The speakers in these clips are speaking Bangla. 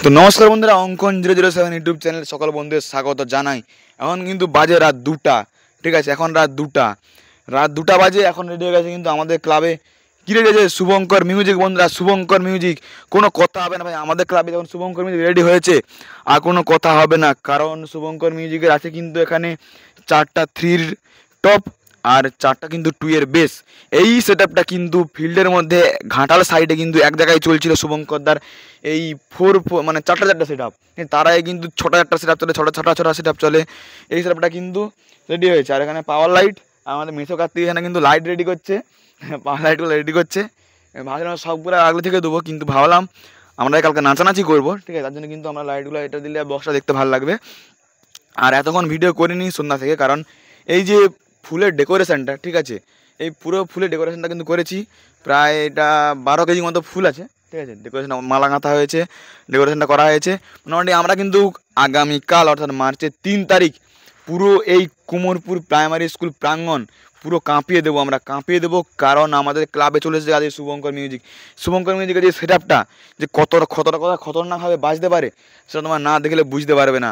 তো নমস্কার বন্ধুরা, অঙ্কন 007 ইউটিউব চ্যানেল সকল বন্ধুদের স্বাগত জানাই। এখন কিন্তু বাজে রাত 2টা, ঠিক আছে? এখন রাত দুটা বাজে। এখন রেডি হয়ে গেছে কিন্তু আমাদের ক্লাবে কী রেডি হয়েছে? শুভঙ্কর মিউজিক। বন্ধুরা, শুভঙ্কর মিউজিক। কোনো কথা হবে না ভাই, আমাদের ক্লাবে যখন শুভঙ্কর মিউজিক রেডি হয়েছে আর কোনো কথা হবে না, কারণ শুভঙ্কর মিউজিকের আছে কিন্তু এখানে 4টা 3-র টপ আর 4টা কিন্তু 2-এর বেস। এই সেটআপটা কিন্তু ফিল্ডের মধ্যে ঘাটাল সাইডে কিন্তু এক জায়গায় চলছিল শুভঙ্করদার এই মানে 4টা সেটআপ। তার আগে কিন্তু 6টা সেটআপ চলে, 6টা সেটআপ চলে। এই সেটআপটা কিন্তু রেডি হয়েছে। আর এখানে পাওয়ার লাইট, আমাদের মেসো কার্তিক এখানে কিন্তু লাইট রেডি করছে, পাওয়ার লাইটগুলো রেডি করছে। ভাবছিলাম সবগুলো আগলে থেকে দেবো, কিন্তু ভাবলাম আমরা কালকে নাচানাচি করবো, ঠিক আছে? তার জন্য কিন্তু আমরা লাইটগুলো এটা দিলে বক্সটা দেখতে ভালো লাগবে। আর এতক্ষণ ভিডিও করিনি সন্ধ্যা থেকে, কারণ এই যে ফুলের ডেকোরেশনটা, ঠিক আছে? এই পুরো ফুলের ডেকোরেশনটা কিন্তু করেছি। প্রায় এটা 12 কেজি মতো ফুল আছে, ঠিক আছে? ডেকোরেশন মালা গাঁথা হয়েছে, ডেকোরেশনটা করা হয়েছে। মোটামুটি আমরা কিন্তু আগামীকাল অর্থাৎ মার্চের 3 তারিখ পুরো এই কুমোরপুর প্রাইমারি স্কুল প্রাঙ্গণ পুরো কাঁপিয়ে দেবো, আমরা কাঁপিয়ে দেবো। কারণ আমাদের ক্লাবে চলে এসেছে আজ শুভঙ্কর মিউজিকের যে সেটআপটা, যে কতটা খতরনাকভাবে বাজতে পারে সেটা তোমার না দেখলে বুঝতে পারবে না,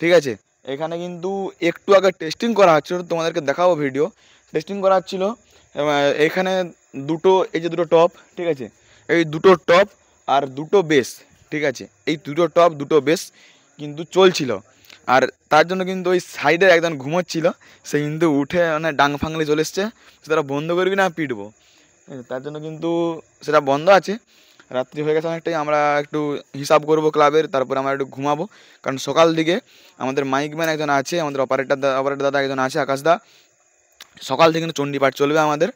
ঠিক আছে? এখানে কিন্তু একটু আগে টেস্টিং করা হচ্ছিল, তোমাদেরকে দেখাবো ভিডিও। টেস্টিং করা হচ্ছিলো এখানে এই যে দুটো টপ, ঠিক আছে? এই দুটো টপ আর দুটো বেস, ঠিক আছে? এই দুটো টপ দুটো বেস কিন্তু চলছিল। আর তার জন্য কিন্তু ওই সাইডে একজন ঘুমোচ্ছিল, সে কিন্তু উঠে মানে ডাং ফাংলে চলে এসছে, সেটা বন্ধ করবি না পিটবো। তার জন্য কিন্তু সেটা বন্ধ আছে। রাত্রি হয়ে গেছে অনেকটাই, আমরা একটু হিসাব করব ক্লাবের, তারপরে আমরা একটু ঘুমাবো। কারণ সকাল দিকে আমাদের মাইকম্যান একজন আছে, আমাদের অপারেটর দাদা একজন আছে, আকাশদা। সকাল থেকে কিন্তু চণ্ডীপাঠ চলবে আমাদের।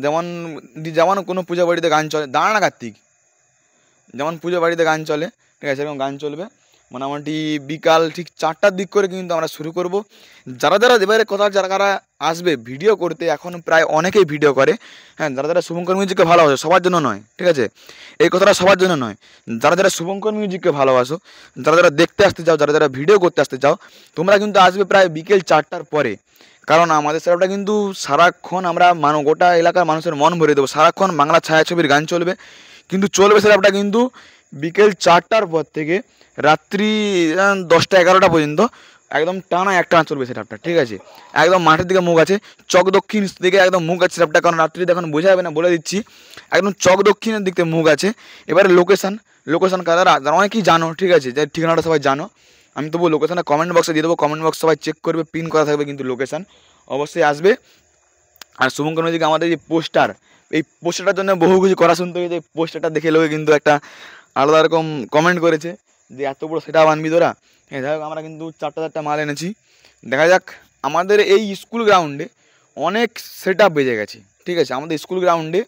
যেমন যেমন কোনো পূজা বাড়িতে গান চলে, দাঁড়া না কার্তিক, যেমন পুজো বাড়িতে গান চলে, ঠিক আছে? এরকম গান চলবে। মোটামুটি বিকাল ঠিক 4টার দিক করে কিন্তু আমরা শুরু করব। যারা এবারে যারা আসবে ভিডিও করতে, এখন প্রায় অনেকেই ভিডিও করে, হ্যাঁ? যারা শুভঙ্কর মিউজিককে ভালোবাসো, সবার জন্য নয়, ঠিক আছে? এই কথাটা সবার জন্য নয়। যারা শুভঙ্কর মিউজিককে ভালোবাসো, যারা দেখতে আসতে চাও, যারা ভিডিও করতে আসতে চাও, তোমরা কিন্তু আসবে প্রায় বিকেল 4টার পরে। কারণ আমাদের সেটআপটা কিন্তু সারাক্ষণ আমরা গোটা এলাকার মানুষের মন ভরে দেবো। সারাক্ষণ বাংলা ছায়াছবির গান চলবে, কিন্তু চলবে সেটআপটা কিন্তু বিকেল 4টার পর থেকে রাত্রি 10টা-11টা পর্যন্ত একদম টানা চলবে সেটআপটা, ঠিক আছে? একদম মাঠের দিকে মুখ আছে, চক দক্ষিণ দিকে একদম মুখ আছে সেটআপটা। কারণ রাত্রিতে এখন বোঝা যাবে না, বলে দিচ্ছি, একদম চক দক্ষিণের দিক থেকে মুখ আছে। এবারে লোকেশান যারা অনেকেই জানো, ঠিক আছে? যে ঠিকানাটা সবাই জানো, আমি তবু লোকেশানটা কমেন্ট বক্সে দিয়ে দেবো। কমেন্ট বক্স সবাই চেক করবে, পিন করা থাকবে কিন্তু লোকেশান অবশ্যই আসবে। আর শুভঙ্কর মিউজিক আমাদের যে পোস্টার, এই পোস্টারটার জন্য বহু কিছু করা শুনতে হয়েছে। পোস্টারটা দেখে লোকে কিন্তু একটা আলাদা রকম কমেন্ট করেছে যে এত বড় সেটআপ আনবি তোরা। হ্যাঁ, যাই হোক, আমরা কিন্তু 4টা মাল এনেছি। দেখা যাক, আমাদের এই স্কুল গ্রাউন্ডে অনেক সেটআপ বেজে গেছে, ঠিক আছে? আমাদের স্কুল গ্রাউন্ডে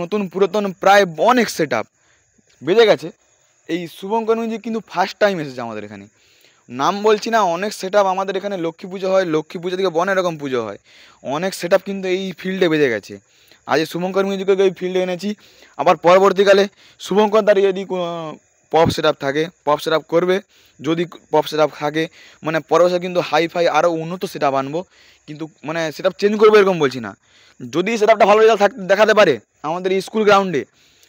নতুন পুরাতন প্রায় অনেক সেটআপ বেজে গেছে। এই শুভঙ্কর মিউজিক কিন্তু ফার্স্ট টাইম এসেছে আমাদের এখানে। নাম বলছি না, অনেক সেটআপ আমাদের এখানে লক্ষ্মী পুজো হয়, লক্ষ্মী পুজো থেকে অনেক রকম পুজো হয়, অনেক সেটআপ কিন্তু এই ফিল্ডে বেজে গেছে। আজ শুভঙ্কর মিউজিককে এই ফিল্ডে এনেছি। আবার পরবর্তীকালে শুভঙ্কর দ্বারা যদি কোনো পপ সেটআপ থাকে, পপ সেটআপ করবে। যদি পপ সেটআপ থাকে, মানে পরে বছর কিন্তু হাইফাই আরও উন্নত সেটআপ আনবো। কিন্তু মানে সেটআপ চেঞ্জ করবো এরকম বলছি না। যদি সেটআপটা ভালো রেজাল্ট দেখাতে পারে, আমাদের এই স্কুল গ্রাউন্ডে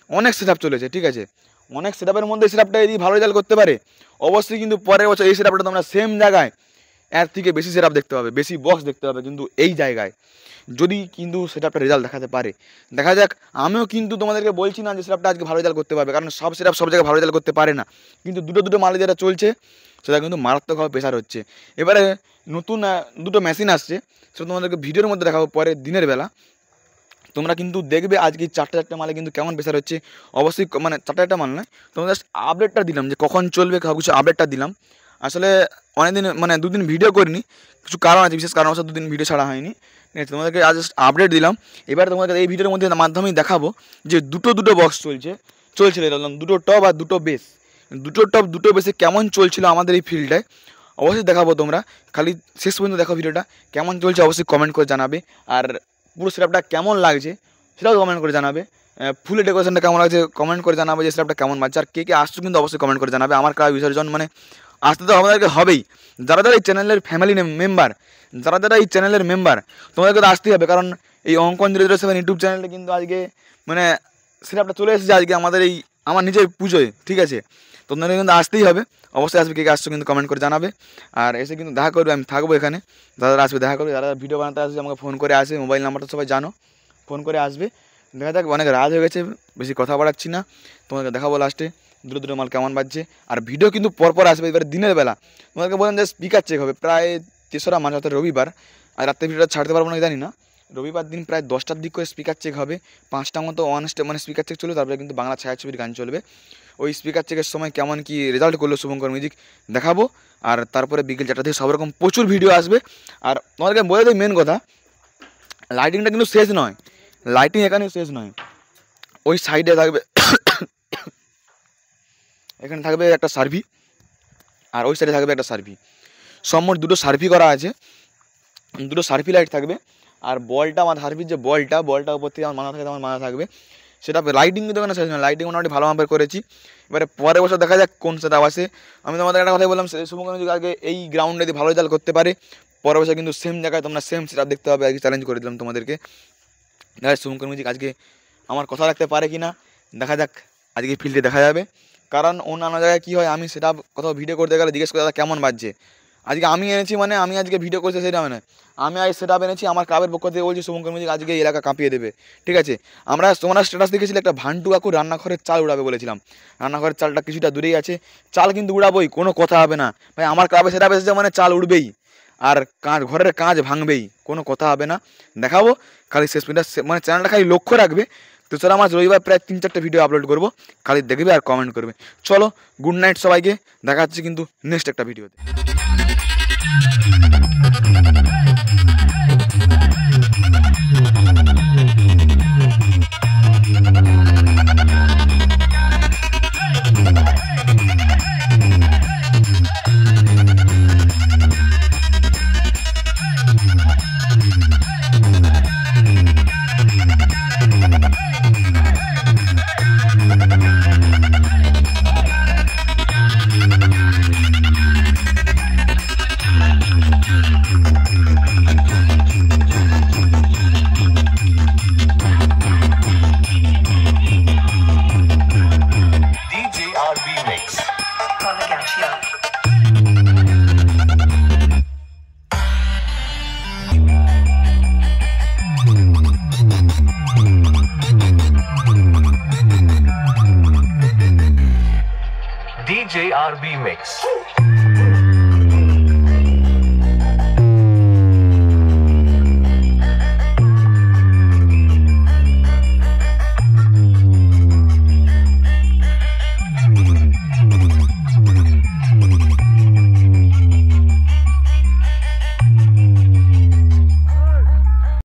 অনেক সেটআপ চলেছে, ঠিক আছে? অনেক সেটআপের মধ্যে সেটআপটা যদি ভালো রেজাল্ট করতে পারে, অবশ্যই কিন্তু পরের বছর এই সেটআপটা তোমরা সেম জায়গায় এর থেকে বেশি সেটআপ দেখতে পাবে, বেশি বক্স দেখতে পাবে কিন্তু এই জায়গায়, যদি কিন্তু সেটআপটা রেজাল্ট দেখাতে পারে। দেখা যাক। আমিও কিন্তু তোমাদেরকে বলছি না যে সেটআপটা আজকে ভালো রেজাল্ট করতে পারবে, কারণ সব সেটআপ সব জায়গায় ভালো রেজাল্ট করতে পারে না। কিন্তু দুটো মালে যেটা চলছে সেটা কিন্তু মারাত্মকভাবে প্রেশার হচ্ছে। এবারে নতুন দুটো মেশিন আসছে, সেটা তোমাদেরকে ভিডিওর মধ্যে দেখাবো পরে দিনের বেলা। তোমরা কিন্তু দেখবে আজকে 4টা মালে কিন্তু কেমন প্রেশার হচ্ছে। অবশ্যই মানে 4টা মাল নয়, তোমরা জাস্ট আপডেটটা দিলাম যে কখন চলবে, সব কিছু আপডেটটা দিলাম। আসলে অনেকদিন মানে 2 দিন ভিডিও করিনি, কিছু কারণ আছে, বিশেষ কারণবশত 2 দিন ভিডিও ছাড়া হয়নি, ঠিক আছে? তোমাদেরকে আজ জাস্ট আপডেট দিলাম। এবার তোমাদেরকে এই ভিডিওর মধ্যে মাধ্যমেই দেখাবো যে দুটো বক্স চলছিল এরকম, দুটো টপ আর দুটো বেস। দুটো টপ দুটো বেসে কেমন চলছিল আমাদের এই ফিল্ডটায় অবশ্যই দেখাবো। তোমরা খালি শেষ পর্যন্ত দেখো ভিডিওটা, কেমন চলছে অবশ্যই কমেন্ট করে জানাবে। আর পুরো সেটআপটা কেমন লাগছে সেটাও কমেন্ট করে জানাবে। ফুলের ডেকোরেশনটা কেমন লাগছে কমেন্ট করে জানাবে, যে সেটআপটা কেমন বাজছে। আর কে আসছো কিন্তু অবশ্যই কমেন্ট করে জানাবে। আমার ক্লাব বিসর্জন মানে আসতে তো আমাদেরকে হবেই। যারা এই চ্যানেলের ফ্যামিলি মেম্বার, যারা এই চ্যানেলের মেম্বার, তোমাদেরকে তো আসতেই হবে। কারণ এই অঙ্কন 007 ইউটিউব চ্যানেলটা কিন্তু আজকে মানে সেটআপটা চলে এসেছে আজকে আমাদের এই আমার নিজের পুজোয়, ঠিক আছে? তোমাদের কিন্তু আসতেই হবে, অবশ্যই আসবে। কে কে আসছো কিন্তু কমেন্ট করে জানাবে। আর এসে কিন্তু দেখা করবে, আমি থাকবো এখানে, দাদারা আসবে দেখা করবে। যারা ভিডিও বানাতে আসবে আমাকে ফোন করে আসবে, মোবাইল নাম্বারটা সবাই জানো, ফোন করে আসবে। দেখা যাক, অনেক রাত হয়ে গেছে, বেশি কথা বাড়াচ্ছি না, তোমাদেরকে দেখাবো লাস্টে দুটো দুটো মাল কেমন বাজছে। আর ভিডিও কিন্তু পরপর আসবে, এবার দিনের বেলা তোমাদেরকে বললাম যে স্পিকার চেক হবে প্রায় 3রা মাস, অর্থাৎ রবিবার। আর রাত্রে ভিডিওটা ছাড়তে পারবো না জানি না, রবিবার দিন প্রায় 10টার দিক করে স্পিকার চেক হবে, 5টা মতো মানে স্পিকার চেক চলবে, তারপরে কিন্তু বাংলা ছায়াছবির গান চলবে। ওই স্পিকার চেকের সময় কেমন কি রেজাল্ট করলো শুভঙ্কর মিউজিক দেখাবো। আর তারপরে বিকেল 4টা থেকে সব রকম প্রচুর ভিডিও আসবে। আর তোমাদেরকে বলে দিই মেন কথা, লাইটিংটা কিন্তু শেষ নয়, লাইটিং এখানে শেষ নয়, ওই সাইডে থাকবে এখানে থাকবে একটা সার্ভি, আর ওই সাইডে থাকবে একটা সার্ভি, সম্মোট দুটো সার্ভি করা আছে, দুটো সার্ভি লাইট থাকবে। আর বলটা আমার সার্ভির যে বলটা উপর থেকে আমার মাথা থাকে, আমার মাথা থাকবে, সেটা লাইটিং কিন্তু এখানে শেষ নয়, লাইটিং মোটামুটি ভালোভাবে করেছি। এবারে পরের বছর দেখা যাক কোন সেট আপ আসে। আমি তোমাদের একটা কথাই বললাম, শুভঙ্কর মিউজিক আগে এই গ্রাউন্ডে যদি ভালো রেজাল্ট করতে পারে, পরের বছর কিন্তু সেম জায়গায় তোমরা সেম সেট আপ দেখতে হবে, আজকে চ্যালেঞ্জ করে দিলাম তোমাদেরকে। দেখা শুভঙ্কর মিউজিক আজকে আমার কথা রাখতে পারে কি না, দেখা যাক, আজকে ফিল্ডে দেখা যাবে। কারণ অন্যান্য জায়গায় কী হয়, আমি সেটা কোথাও ভিডিও করতে গেলে জিজ্ঞেস করে দাদা কেমন বাজছে, আজকে আমি এনেছি, মানে আমি আজকে ভিডিও করছি সেটা মানে আমি আজ সেট আপ এনেছি, আমার ক্লাবের পক্ষ থেকে বলছি শুভঙ্কর মিউজিক আজকে এই এলাকা কাঁপিয়ে দেবে, ঠিক আছে? তোমরা স্ট্যাটাস দেখেছিলে একটা ভান্টু কাকু রান্নাঘরের চাল উড়াবে বলেছিলাম, রান্নাঘরের চালটা কিছুটা দূরেই আছে, চাল কিন্তু উড়াবোই, কোনো কথা হবে না ভাই, আমার ক্লাবে সেট আপ এসেছে মানে চাল উড়বেই, আর ঘরের কাঁচ ভাঙবেই, কোনো কথা হবে না, দেখাবো। খালি শেষ পর্যন্ত মানে চ্যানেলটা খালি লক্ষ্য রাখবে। তো চলো, আমার রবিবার প্রায় 3-4টে ভিডিও আপলোড করবো, খালি দেখবে আর কমেন্ট করবে। চলো, গুড নাইট সবাইকে, দেখা হচ্ছে কিন্তু নেক্সট একটা ভিডিওতে। DJ RB Mix.